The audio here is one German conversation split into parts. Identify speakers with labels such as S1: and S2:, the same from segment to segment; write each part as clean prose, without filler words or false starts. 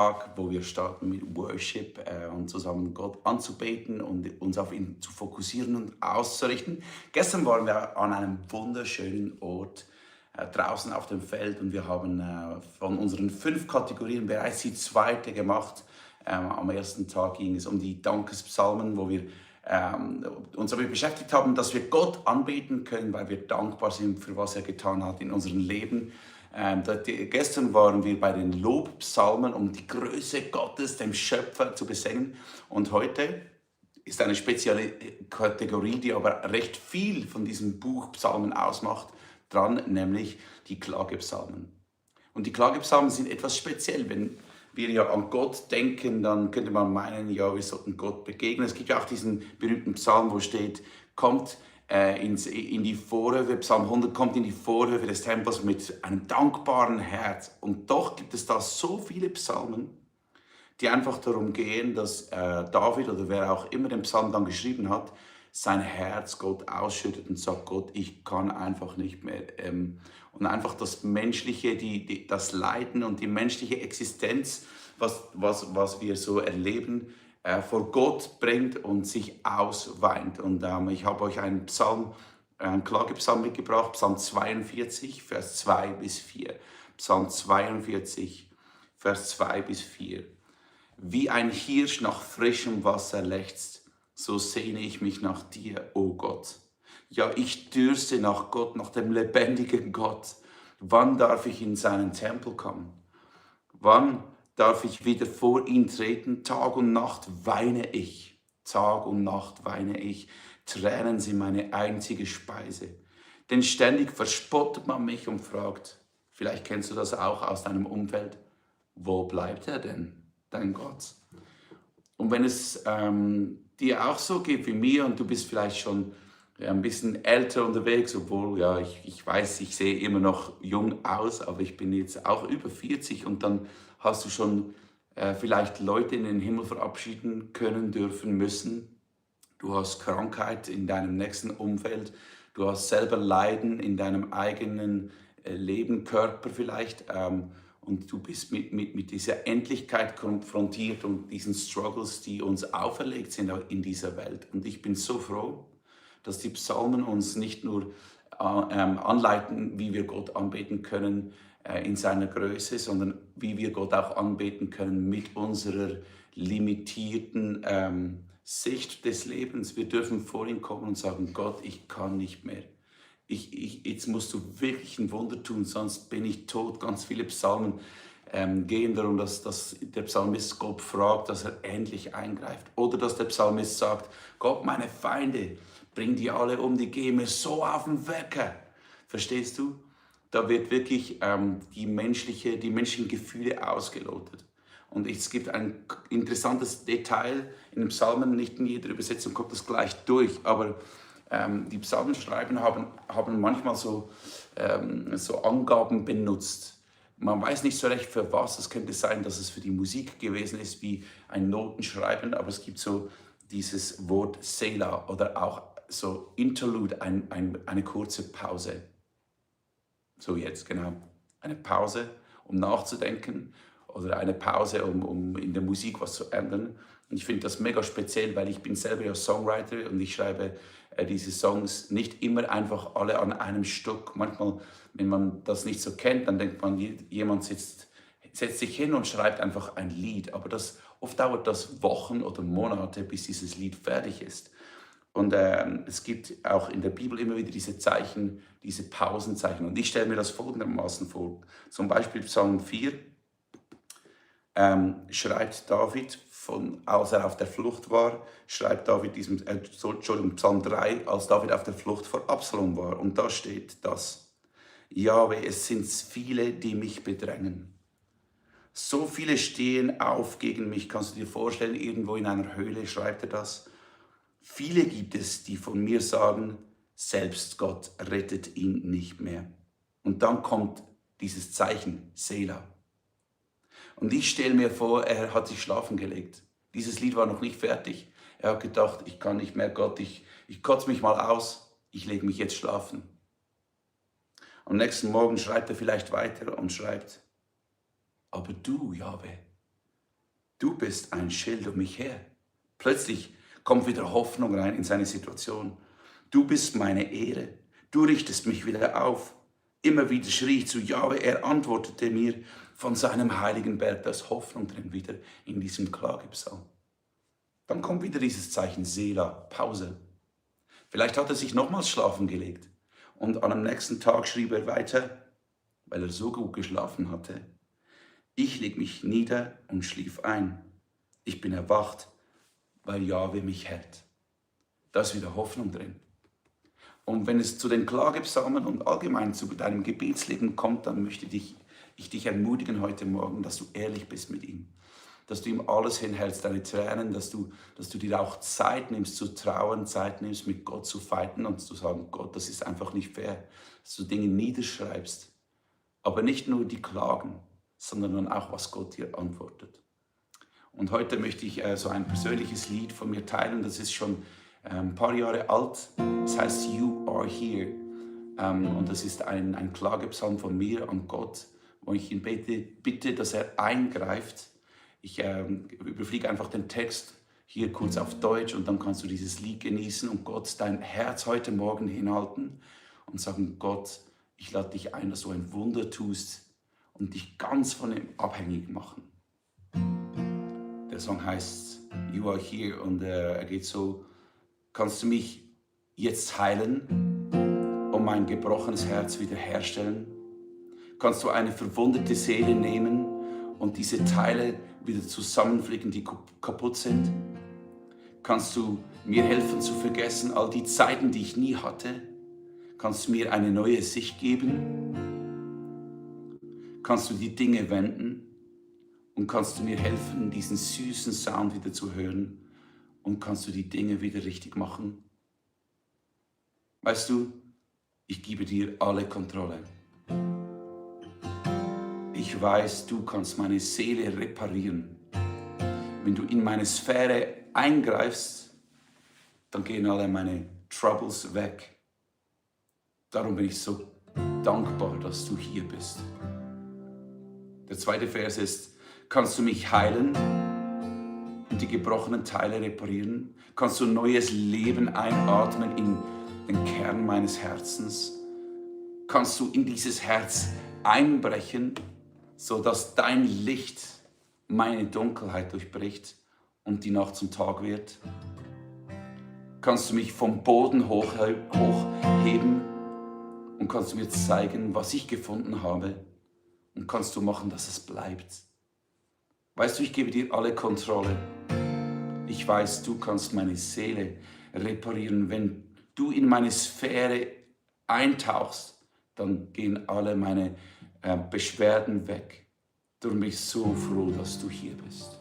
S1: Tag, wo wir starten mit Worship und zusammen Gott anzubeten und uns auf ihn zu fokussieren und auszurichten. Gestern waren wir an einem wunderschönen Ort draußen auf dem Feld und wir haben von unseren 5 Kategorien bereits die zweite gemacht. Am ersten Tag ging es um die Dankespsalmen, wo wir uns damit beschäftigt haben, dass wir Gott anbeten können, weil wir dankbar sind für was er getan hat in unserem Leben. Gestern waren wir bei den Lobpsalmen, um die Größe Gottes, dem Schöpfer, zu besingen. Und heute ist eine spezielle Kategorie, die aber recht viel von diesem Buch Psalmen ausmacht, dran, nämlich die Klagepsalmen. Und die Klagepsalmen sind etwas speziell. Wenn wir ja an Gott denken, dann könnte man meinen, ja, wir sollten Gott begegnen. Es gibt ja auch diesen berühmten Psalm, wo steht, kommt in die Vorhöfe, Psalm 100, kommt in die Vorhöfe des Tempels mit einem dankbaren Herz. Und doch gibt es da so viele Psalmen, die einfach darum gehen, dass David oder wer auch immer den Psalm dann geschrieben hat, sein Herz Gott ausschüttet und sagt, Gott, ich kann einfach nicht mehr. Und einfach das Menschliche, das Leiden und die menschliche Existenz, was wir so erleben, vor Gott bringt und sich ausweint. Und ich habe euch einen Klagepsalm mitgebracht, Psalm 42, Vers 2 bis 4. Psalm 42, Vers 2 bis 4. Wie ein Hirsch nach frischem Wasser lechzt, so sehne ich mich nach dir, o Gott. Ja, ich dürste nach Gott, nach dem lebendigen Gott. Wann darf ich in seinen Tempel kommen? Wann darf ich wieder vor ihn treten? Tag und Nacht weine ich. Tag und Nacht weine ich. Tränen sind meine einzige Speise. Denn ständig verspottet man mich und fragt, vielleicht kennst du das auch aus deinem Umfeld, wo bleibt er denn, dein Gott? Und wenn es dir auch so geht wie mir und du bist vielleicht schon ein bisschen älter unterwegs, obwohl ja, ich weiß, ich sehe immer noch jung aus, aber ich bin jetzt auch über 40 und dann hast du schon vielleicht Leute in den Himmel verabschieden können, dürfen, müssen. Du hast Krankheit in deinem nächsten Umfeld, du hast selber Leiden in deinem eigenen Leben, Körper vielleicht. Und du bist mit dieser Endlichkeit konfrontiert und diesen Struggles, die uns auferlegt sind in dieser Welt. Und ich bin so froh, dass die Psalmen uns nicht nur anleiten, wie wir Gott anbeten können in seiner Größe, sondern wie wir Gott auch anbeten können mit unserer limitierten Sicht des Lebens. Wir dürfen vor ihn kommen und sagen, Gott, ich kann nicht mehr. Jetzt musst du wirklich ein Wunder tun, sonst bin ich tot. Ganz viele Psalmen gehen darum, dass der Psalmist Gott fragt, dass er endlich eingreift. Oder dass der Psalmist sagt, Gott, meine Feinde, bring die alle um, die gehen mir so auf den Wecker. Verstehst du? Da wird wirklich die menschlichen Gefühle ausgelotet. Und es gibt ein interessantes Detail in den Psalmen, nicht in jeder Übersetzung kommt das gleich durch, aber die Psalmenschreiber haben manchmal so Angaben benutzt. Man weiß nicht so recht für was. Es könnte sein, dass es für die Musik gewesen ist, wie ein Notenschreiben, aber es gibt so dieses Wort Selah oder auch so Interlude, eine kurze Pause. So jetzt, genau. Eine Pause, um nachzudenken oder eine Pause, um in der Musik was zu ändern. Und ich finde das mega speziell, weil ich bin selber ja Songwriter und ich schreibe diese Songs nicht immer einfach alle an einem Stück. Manchmal, wenn man das nicht so kennt, dann denkt man, jemand setzt sich hin und schreibt einfach ein Lied. Aber oft dauert das Wochen oder Monate, bis dieses Lied fertig ist. Und es gibt auch in der Bibel immer wieder diese Zeichen, diese Pausenzeichen. Und ich stelle mir das folgendermaßen vor. Zum Beispiel Psalm 4 schreibt David, als er auf der Flucht war, schreibt David Entschuldigung, Psalm 3, als David auf der Flucht vor Absalom war. Und da steht das: Jahwe, es sind viele, die mich bedrängen. So viele stehen auf gegen mich. Kannst du dir vorstellen, irgendwo in einer Höhle schreibt er das? Viele gibt es, die von mir sagen, selbst Gott rettet ihn nicht mehr. Und dann kommt dieses Zeichen, Selah. Und ich stelle mir vor, er hat sich schlafen gelegt. Dieses Lied war noch nicht fertig. Er hat gedacht, ich kann nicht mehr, Gott, ich kotze mich mal aus, ich lege mich jetzt schlafen. Am nächsten Morgen schreibt er vielleicht weiter und schreibt, aber du, Jahwe, Du bist ein Schild um mich her. Plötzlich kommt wieder Hoffnung rein in seine Situation. Du bist meine Ehre. Du richtest mich wieder auf. Immer wieder schrie ich zu Jahwe. Er antwortete mir von seinem heiligen Berg. Da ist Hoffnung drin wieder in diesem Klagepsalm. Dann kommt wieder dieses Zeichen Selah, Pause. Vielleicht hat er sich nochmals schlafen gelegt. Und am nächsten Tag schrieb er weiter, weil er so gut geschlafen hatte. Ich leg mich nieder und schlief ein. Ich bin erwacht, weil Jahwe mich hält. Da ist wieder Hoffnung drin. Und wenn es zu den Klagepsalmen und allgemein zu deinem Gebetsleben kommt, dann möchte ich dich ermutigen heute Morgen, dass du ehrlich bist mit ihm. Dass du ihm alles hinhältst, deine Tränen, dass du dir auch Zeit nimmst zu trauen, Zeit nimmst mit Gott zu fighten und zu sagen, Gott, das ist einfach nicht fair. Dass du Dinge niederschreibst. Aber nicht nur die Klagen, sondern dann auch, was Gott dir antwortet. Und heute möchte ich so ein persönliches Lied von mir teilen. Das ist schon ein paar Jahre alt. Das heißt You Are Here. Und das ist ein Klagepsalm von mir an Gott, wo ich ihn bitte, dass er eingreift. Ich überfliege einfach den Text hier kurz auf Deutsch und dann kannst du dieses Lied genießen und Gott dein Herz heute Morgen hinhalten und sagen, Gott, ich lade dich ein, dass du ein Wunder tust und dich ganz von ihm abhängig machen. Der Song heißt You Are Here und er geht so, kannst du mich jetzt heilen und mein gebrochenes Herz wiederherstellen? Kannst du eine verwundete Seele nehmen und diese Teile wieder zusammenflicken, die kaputt sind? Kannst du mir helfen zu vergessen all die Zeiten, die ich nie hatte? Kannst du mir eine neue Sicht geben? Kannst du die Dinge wenden? Und kannst du mir helfen, diesen süßen Sound wieder zu hören? Und kannst du die Dinge wieder richtig machen? Weißt du, ich gebe dir alle Kontrolle. Ich weiß, du kannst meine Seele reparieren. Wenn du in meine Sphäre eingreifst, dann gehen alle meine Troubles weg. Darum bin ich so dankbar, dass du hier bist. Der zweite Vers ist, kannst du mich heilen und die gebrochenen Teile reparieren? Kannst du ein neues Leben einatmen in den Kern meines Herzens? Kannst du in dieses Herz einbrechen, sodass dein Licht meine Dunkelheit durchbricht und die Nacht zum Tag wird? Kannst du mich vom Boden hochheben und kannst du mir zeigen, was ich gefunden habe und kannst du machen, dass es bleibt? Weißt du, ich gebe dir alle Kontrolle. Ich weiß, du kannst meine Seele reparieren. Wenn du in meine Sphäre eintauchst, dann gehen alle meine Beschwerden weg. Darum bin ich so froh, dass du hier bist.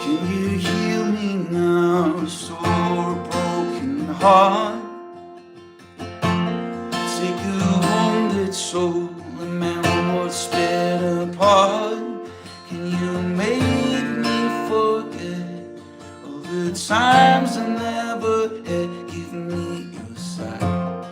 S1: Can you heal me now, sore broken heart? Take a wounded soul and mend what's split apart. Can you make me forget all the times I never had? Give me your side.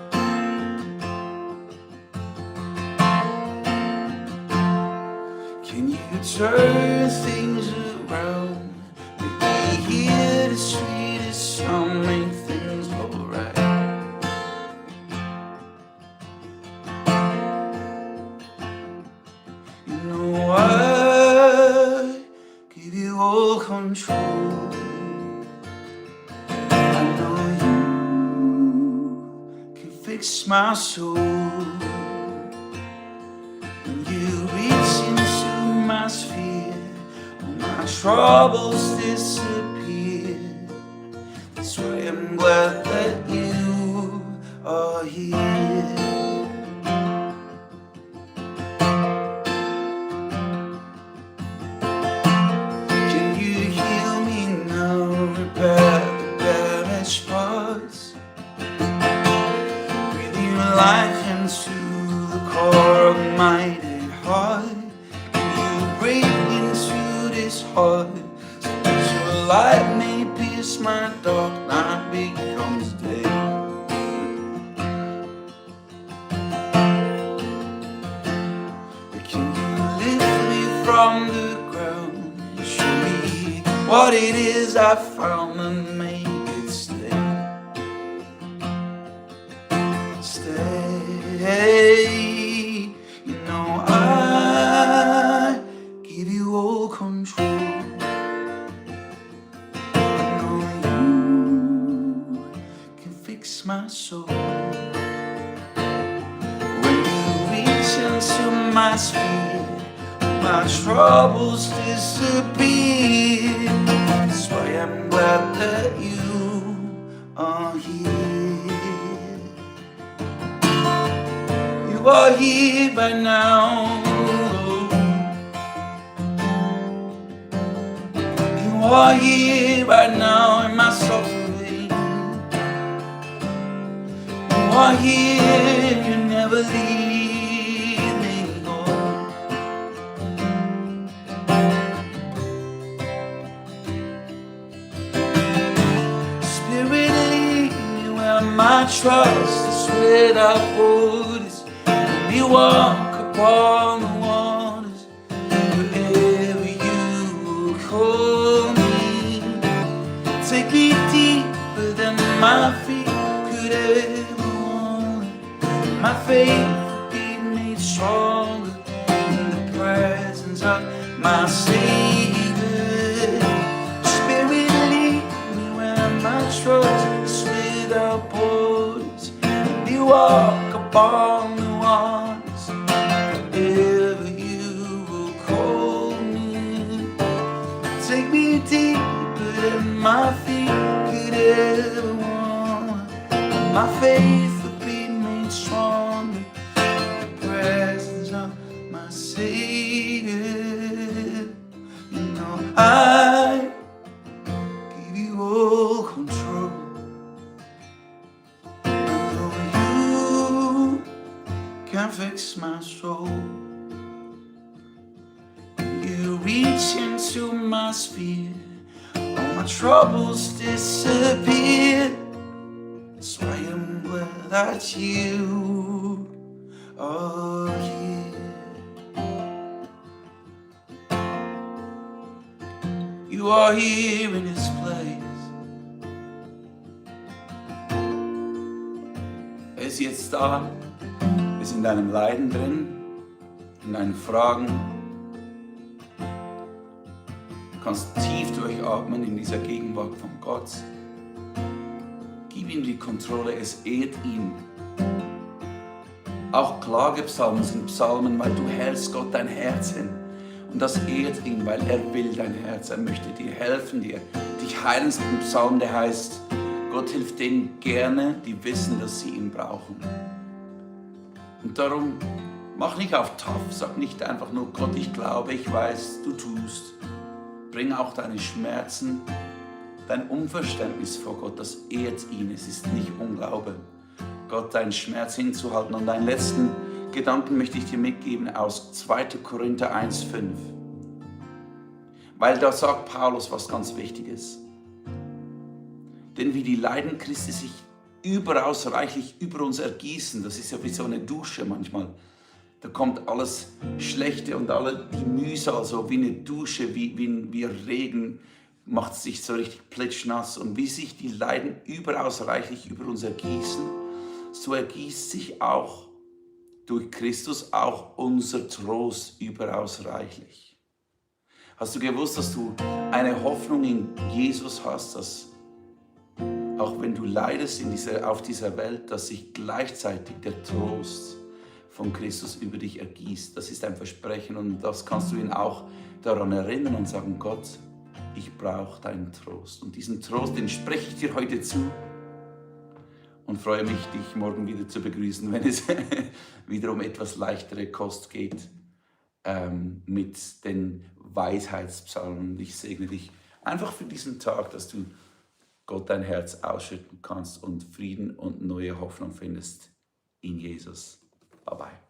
S1: Can you turn things around? Let me hear the sweetest song, make things alright. You know I give you all control. I know you can fix my soul. When you reach into my sphere, all my troubles disappear. That's why I'm glad that you are here. Can you heal me now, repair the damaged parts? Breathe your life into the core of my dead heart. Can you break into this heart so that your light may pierce my dark night becomes day? what it is I found and make it stay. Stay. You know I give you all control. I know you can fix my soul. When you reach into my spirit, my troubles disappear. That's why I'm glad that you are here. You are here by now. You are here by now in my suffering. You are here, you never leave me, Lord. Spirit, lead me where my trust is without borders. Let me walk upon the waters wherever you will call me. Take me deeper than my feet could ever wander. My faith will be made stronger in the presence of my Savior. Spirit, lead me where my trust is without borders. Let me walk upon the waters wherever you will call me. Take me deeper than my feet could ever wander. My faith will be made stronger in the presence of my Savior. You know I give you all control. I know you can fix my soul. You reach into my spirit, all my troubles disappear. That's why I'm glad that you are here. You are here in this place. Er ist jetzt da. Wir sind in deinem Leiden drin, in deinen Fragen. Du kannst tief durchatmen in dieser Gegenwart von Gott. Gib ihm die Kontrolle, es ehrt ihn. Auch Klagepsalmen sind Psalmen, weil du hältst Gott dein Herz hin. Und das ehrt ihn, weil er will dein Herz. Er möchte dir helfen, dich heilen. Es gibt einen Psalm, der heißt, Gott hilft denen gerne, die wissen, dass sie ihn brauchen. Und darum, mach nicht auf tough, sag nicht einfach nur, Gott, ich glaube, ich weiß, du tust. Bring auch deine Schmerzen, dein Unverständnis vor Gott, das ehrt ihn, es ist nicht Unglaube. Gott deinen Schmerz hinzuhalten. Und einen letzten Gedanken möchte ich dir mitgeben aus 2. Korinther 1,5. Weil da sagt Paulus was ganz Wichtiges. Denn wie die Leiden Christi sich überaus reichlich über uns ergießen, das ist ja wie so eine Dusche manchmal. Da kommt alles Schlechte und alle die Mühsal, so wie eine Dusche, wie Regen, macht sich so richtig plitschnass. Und wie sich die Leiden überaus reichlich über uns ergießen, so ergießt sich auch durch Christus auch unser Trost überaus reichlich. Hast du gewusst, dass du eine Hoffnung in Jesus hast, dass auch wenn du leidest auf dieser Welt, dass sich gleichzeitig der Trost von Christus über dich ergießt? Das ist ein Versprechen und das kannst du ihn auch daran erinnern und sagen, Gott, ich brauche deinen Trost. Und diesen Trost, den spreche ich dir heute zu und freue mich, dich morgen wieder zu begrüßen, wenn es wieder um etwas leichtere Kost geht mit den Weisheitspsalmen. Und ich segne dich einfach für diesen Tag, dass du Gott dein Herz ausschütten kannst und Frieden und neue Hoffnung findest in Jesus. Bye bye.